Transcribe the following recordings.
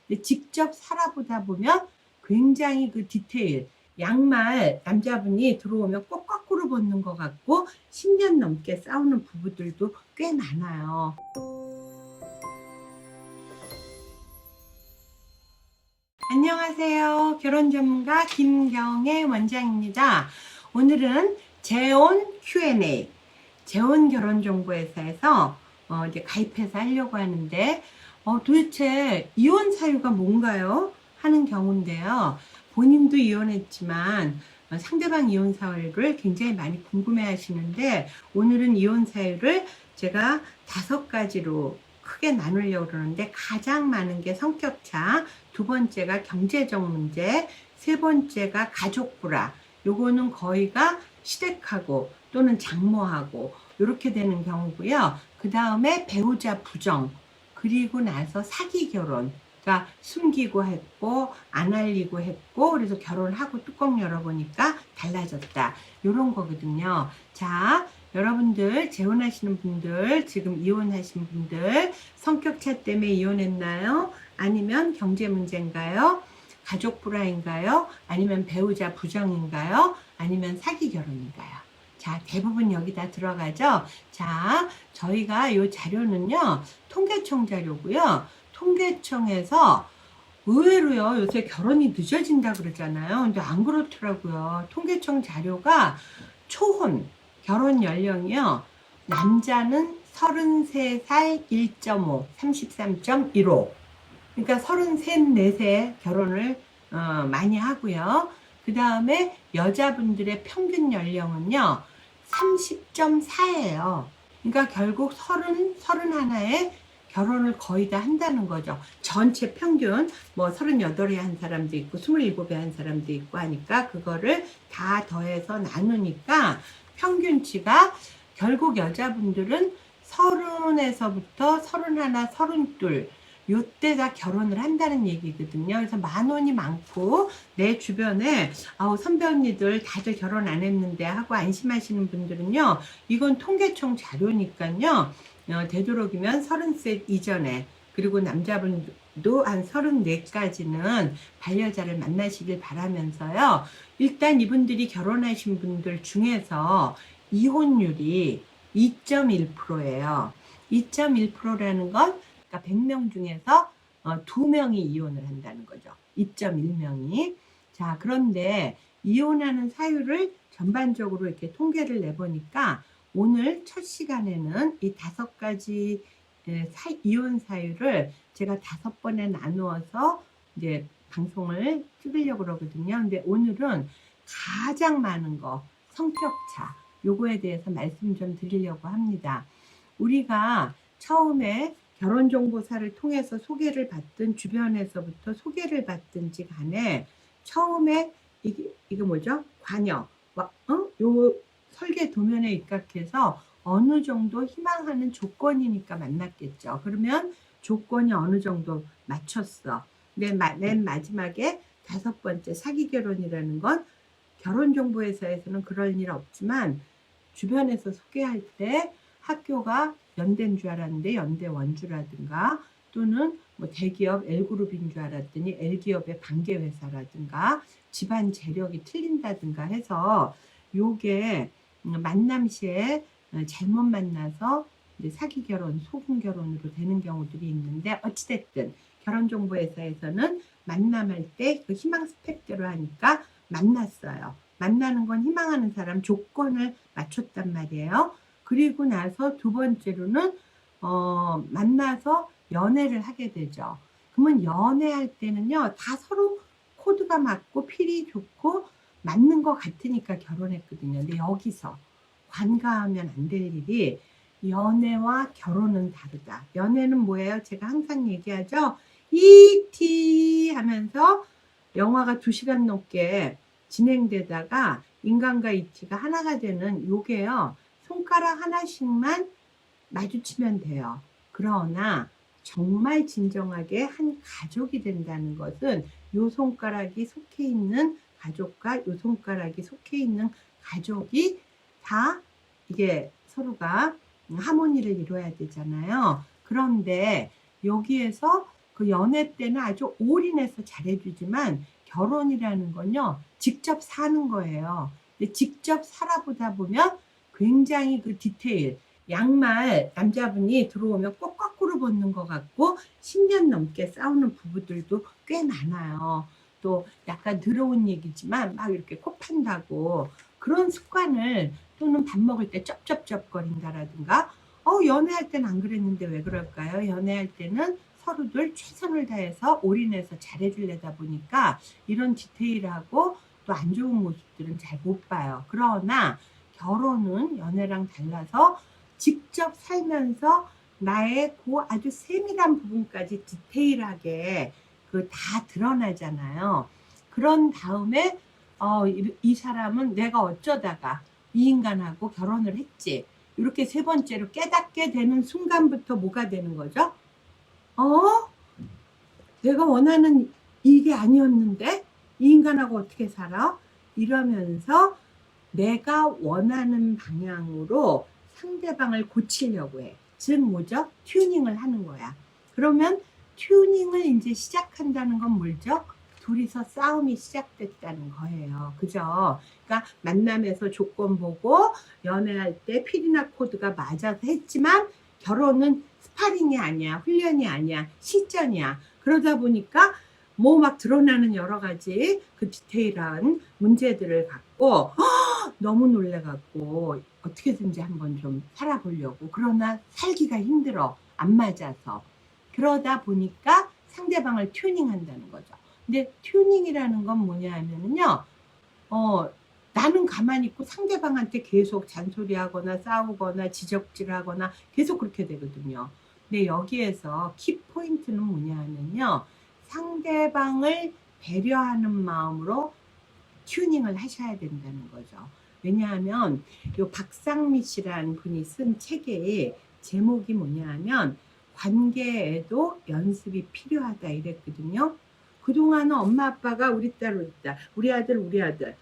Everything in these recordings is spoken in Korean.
근데 직접 살아보다 보면 굉장히 그 디테일, 양말 남자분이 들어오면 꼭 거꾸로 벗는 것 같고 10년 넘게 싸우는 부부들도 꽤 많아요. 안녕하세요. 결혼 전문가 김경애 원장입니다. 오늘은 재혼 Q&A, 재혼 결혼정보회사에서 이제 가입해서 하려고 하는데 도대체 이혼 사유가 뭔가요? 하는 경우인데요. 본인도 이혼했지만 상대방 이혼 사유를 굉장히 많이 궁금해 하시는데, 오늘은 이혼 사유를 제가 5가지로 크게 나누려고 그러는데, 가장 많은 게 성격차, 두 번째가 경제적 문제, 세 번째가 가족 불화, 요거는 거의가 시댁하고 또는 장모하고 이렇게 되는 경우고요. 그 다음에 배우자 부정, 그리고 나서 사기 결혼, 그러니까 숨기고 했고 안 알리고 했고 그래서 결혼하고 뚜껑 열어보니까 달라졌다, 이런 거거든요. 자, 여러분들 재혼하시는 분들, 지금 이혼하신 분들, 성격차 때문에 이혼했나요? 아니면 경제 문제인가요? 가족 불화인가요? 아니면 배우자 부정인가요? 아니면 사기 결혼인가요? 자, 대부분 여기다 들어가죠. 자, 저희가 이 자료는요, 통계청 자료고요. 통계청에서 의외로요, 요새 결혼이 늦어진다 그러잖아요. 근데 안 그렇더라고요. 통계청 자료가 초혼 결혼 연령이요, 남자는 33살 1.5, 33.15. 그러니까 33, 4세 결혼을 많이 하고요. 그 다음에 여자분들의 평균 연령은요 30.4예요. 그러니까 결국 30, 31에 결혼을 거의 다 한다는 거죠. 전체 평균, 뭐 38에 한 사람도 있고 27에 한 사람도 있고 하니까 그거를 다 더해서 나누니까 평균치가 결국 여자분들은 30에서부터 31, 32 요때 다 결혼을 한다는 얘기거든요. 그래서 만원이 많고 내 주변에 선배 언니들 다들 결혼 안 했는데 하고 안심하시는 분들은요, 이건 통계청 자료니까요, 되도록이면 30세 이전에, 그리고 남자분도 한 34까지는 반려자를 만나시길 바라면서요. 일단 이분들이 결혼하신 분들 중에서 이혼율이 2.1%예요. 2.1%라는 건 그러니까 100명 중에서 2명이 이혼을 한다는 거죠. 2.1명이. 자, 그런데 이혼하는 사유를 전반적으로 이렇게 통계를 내보니까 오늘 첫 시간에는 이 5가지 이혼 사유를 제가 5번에 나누어서 이제 방송을 찍으려고 그러거든요. 근데 오늘은 가장 많은 거, 성격차, 요거에 대해서 말씀 좀 드리려고 합니다. 우리가 처음에 결혼정보사를 통해서 소개를 받든 주변에서부터 소개를 받든지 간에 처음에 이게 뭐죠? 관여, 요 설계 도면에 입각해서 어느 정도 희망하는 조건이니까 만났겠죠. 그러면 조건이 어느 정도 맞췄어. 맨 마지막에 5번째 사기 결혼이라는 건 결혼정보회사에서는 그럴 일 없지만 주변에서 소개할 때 학교가 연대인 줄 알았는데 연대 원주라든가, 또는 뭐 대기업 L그룹인 줄 알았더니 L기업의 반개회사라든가, 집안 재력이 틀린다든가 해서 요게 만남 시에 잘못 만나서 이제 사기 결혼, 속임 결혼으로 되는 경우들이 있는데, 어찌됐든 결혼정보회사에서는 만남할 때 그 희망 스펙대로 하니까 만났어요. 만나는 건 희망하는 사람 조건을 맞췄단 말이에요. 그리고 나서 두 번째로는 만나서 연애를 하게 되죠. 그러면 연애할 때는요, 다 서로 코드가 맞고 필이 좋고 맞는 것 같으니까 결혼했거든요. 근데 여기서 관가하면 안 될 일이, 연애와 결혼은 다르다. 연애는 뭐예요? 제가 항상 얘기하죠. E.T. 하면서 영화가 2시간 넘게 진행되다가 인간과 E.T가 하나가 되는 요게요, 손가락 하나씩만 마주치면 돼요. 그러나 정말 진정하게 한 가족이 된다는 것은 요 손가락이 속해 있는 가족과 요 손가락이 속해 있는 가족이 다 이게 서로가 하모니를 이루어야 되잖아요. 그런데 여기에서 그 연애 때는 아주 올인해서 잘해주지만 결혼이라는 건요, 직접 사는 거예요. 근데 직접 살아보다 보면 굉장히 그 디테일, 양말 남자분이 들어오면 꼭 거꾸로 벗는 것 같고 10년 넘게 싸우는 부부들도 꽤 많아요. 또 약간 더러운 얘기지만 막 이렇게 코 판다고 그런 습관을, 또는 밥 먹을 때 쩝쩝쩝거린다라든가, 연애할 때는 안 그랬는데 왜 그럴까요? 연애할 때는 서로들 최선을 다해서 올인해서 잘해주려다 보니까 이런 디테일하고 또 안 좋은 모습들은 잘 못 봐요. 그러나 결혼은 연애랑 달라서 직접 살면서 나의 그 아주 세밀한 부분까지 디테일하게 그 다 드러나잖아요. 그런 다음에 이 사람은 내가 어쩌다가 이 인간하고 결혼을 했지, 이렇게 세 번째로 깨닫게 되는 순간부터 뭐가 되는 거죠? 내가 원하는 이게 아니었는데 이 인간하고 어떻게 살아? 이러면서 내가 원하는 방향으로 상대방을 고치려고 해. 즉 뭐죠? 튜닝을 하는 거야. 그러면 튜닝을 이제 시작한다는 건 뭐죠? 둘이서 싸움이 시작됐다는 거예요. 그죠? 그러니까 만남에서 조건 보고 연애할 때 필이나 코드가 맞아서 했지만 결혼은 스파링이 아니야, 훈련이 아니야, 실전이야. 그러다 보니까 뭐 막 드러나는 여러 가지 그 디테일한 문제들을 갖고 너무 놀래갖고 어떻게든지 한번 좀 살아보려고. 그러나 살기가 힘들어, 안 맞아서. 그러다 보니까 상대방을 튜닝한다는 거죠. 근데 튜닝이라는 건 뭐냐 하면은요, 나는 가만히 있고 상대방한테 계속 잔소리하거나 싸우거나 지적질하거나 계속 그렇게 되거든요. 근데 여기에서 키포인트는 뭐냐 하면요, 상대방을 배려하는 마음으로 튜닝을 하셔야 된다는 거죠. 왜냐하면 요 박상미 씨라는 분이 쓴 책의 제목이 뭐냐 하면 관계에도 연습이 필요하다 이랬거든요. 그동안은 엄마 아빠가 우리 딸 우리 딸, 우리 아들 우리 아들,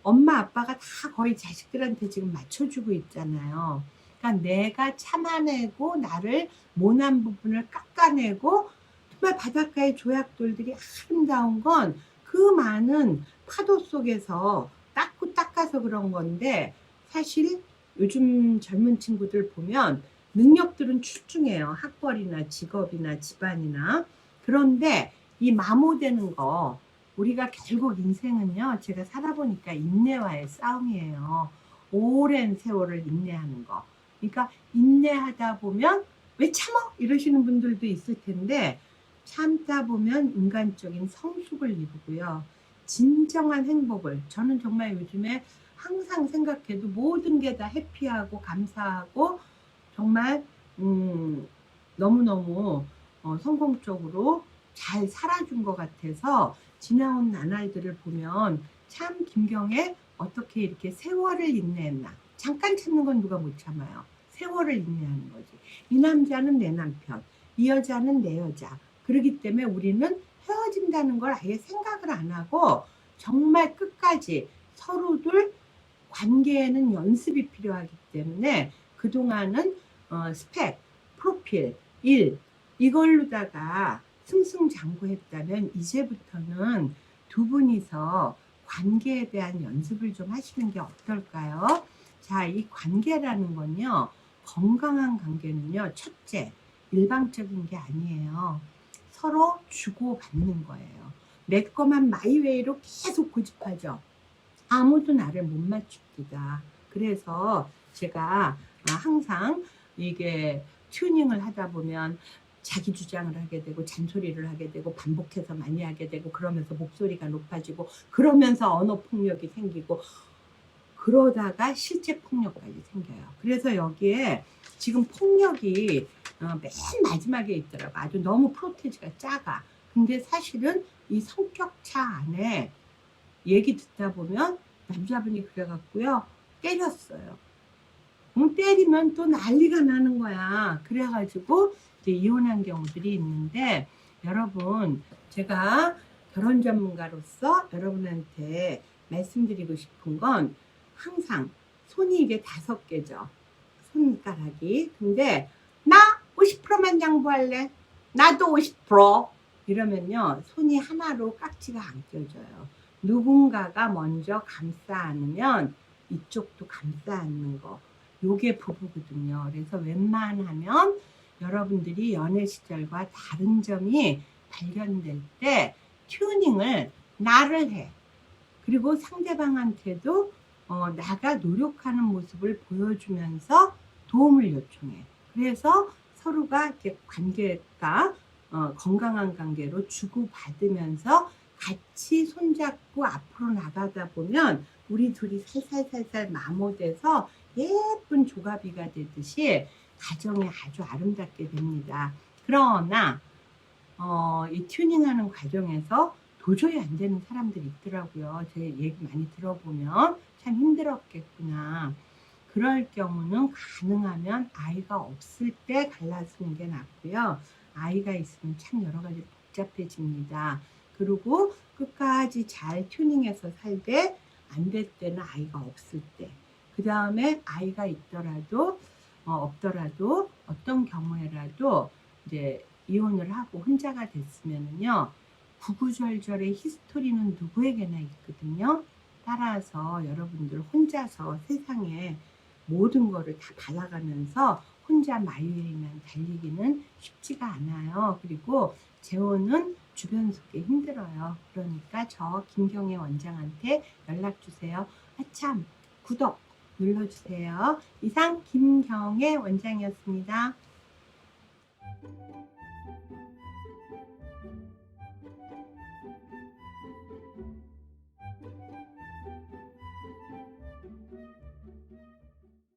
엄마 아빠가 다 거의 자식들한테 지금 맞춰주고 있잖아요. 그러니까 내가 참아내고 나를 모난 부분을 깎아내고 정말 바닷가의 조약돌들이 아름다운 건 그 많은 파도 속에서 닦고 닦아서 그런 건데, 사실 요즘 젊은 친구들 보면 능력들은 출중해요. 학벌이나 직업이나 집안이나. 그런데 이 마모되는 거, 우리가 결국 인생은요, 제가 살아보니까 인내와의 싸움이에요. 오랜 세월을 인내하는 거. 그러니까 인내하다 보면 왜 참어? 이러시는 분들도 있을 텐데, 참다 보면 인간적인 성숙을 이루고요. 진정한 행복을, 저는 정말 요즘에 항상 생각해도 모든 게 다 해피하고 감사하고 정말 너무너무 성공적으로 잘 살아준 것 같아서 지나온 나날들을 보면 참 김경애 어떻게 이렇게 세월을 인내했나. 잠깐 참는 건 누가 못 참아요. 세월을 인내하는 거지. 이 남자는 내 남편, 이 여자는 내 여자. 그렇기 때문에 우리는 헤어진다는 걸 아예 생각을 안 하고 정말 끝까지 서로들 관계에는 연습이 필요하기 때문에 그동안은 스펙, 프로필, 일 이걸로다가 승승장구했다면 이제부터는 두 분이서 관계에 대한 연습을 좀 하시는 게 어떨까요? 자, 이 관계라는 건요, 건강한 관계는요, 첫째, 일방적인 게 아니에요. 서로 주고받는 거예요. 내 거만 마이웨이로 계속 고집하죠. 아무도 나를 못 맞춥니다. 그래서 제가 항상 이게 튜닝을 하다 보면 자기 주장을 하게 되고 잔소리를 하게 되고 반복해서 많이 하게 되고 그러면서 목소리가 높아지고 그러면서 언어 폭력이 생기고 그러다가 실제 폭력까지 생겨요. 그래서 여기에 지금 폭력이 맨 마지막에 있더라고. 아주 너무 프로테이지가 작아. 근데 사실은 이 성격차 안에 얘기 듣다 보면 남자분이 그래갖고요, 때렸어요. 때리면 또 난리가 나는 거야. 그래가지고 이제 이혼한 경우들이 있는데, 여러분, 제가 결혼 전문가로서 여러분한테 말씀드리고 싶은 건 항상 손이 이게 5개죠. 손가락이. 근데 나 50%만 양보할래. 나도 50%. 이러면요, 손이 하나로 깍지가 안 껴져요. 누군가가 먼저 감싸 안으면 이쪽도 감싸 안는 거. 요게 부부거든요. 그래서 웬만하면 여러분들이 연애 시절과 다른 점이 발견될 때 튜닝을 나를 해. 그리고 상대방한테도 나가 노력하는 모습을 보여주면서 도움을 요청해. 그래서 서로가 이렇게 관계가 건강한 관계로 주고받으면서 같이 손잡고 앞으로 나가다 보면 우리 둘이 살살살살 마모돼서 예쁜 조가비가 되듯이 가정이 아주 아름답게 됩니다. 그러나 이 튜닝하는 과정에서 도저히 안 되는 사람들이 있더라고요. 제 얘기 많이 들어보면 참 힘들었겠구나. 그럴 경우는 가능하면 아이가 없을 때 갈라쓰는 게 낫고요. 아이가 있으면 참 여러 가지 복잡해집니다. 그리고 끝까지 잘 튜닝해서 살되 안 될 때는 아이가 없을 때. 그 다음에 아이가 있더라도 없더라도 어떤 경우에라도 이제 이혼을 하고 혼자가 됐으면은요, 구구절절의 히스토리는 누구에게나 있거든요. 따라서 여러분들 혼자서 세상에 모든 거를 다 받아가면서 혼자 마일리만 달리기는 쉽지가 않아요. 그리고 재혼은 주변 속에 힘들어요. 그러니까 저 김경애 원장한테 연락 주세요. 아참, 구독 눌러주세요. 이상 김경애 원장이었습니다.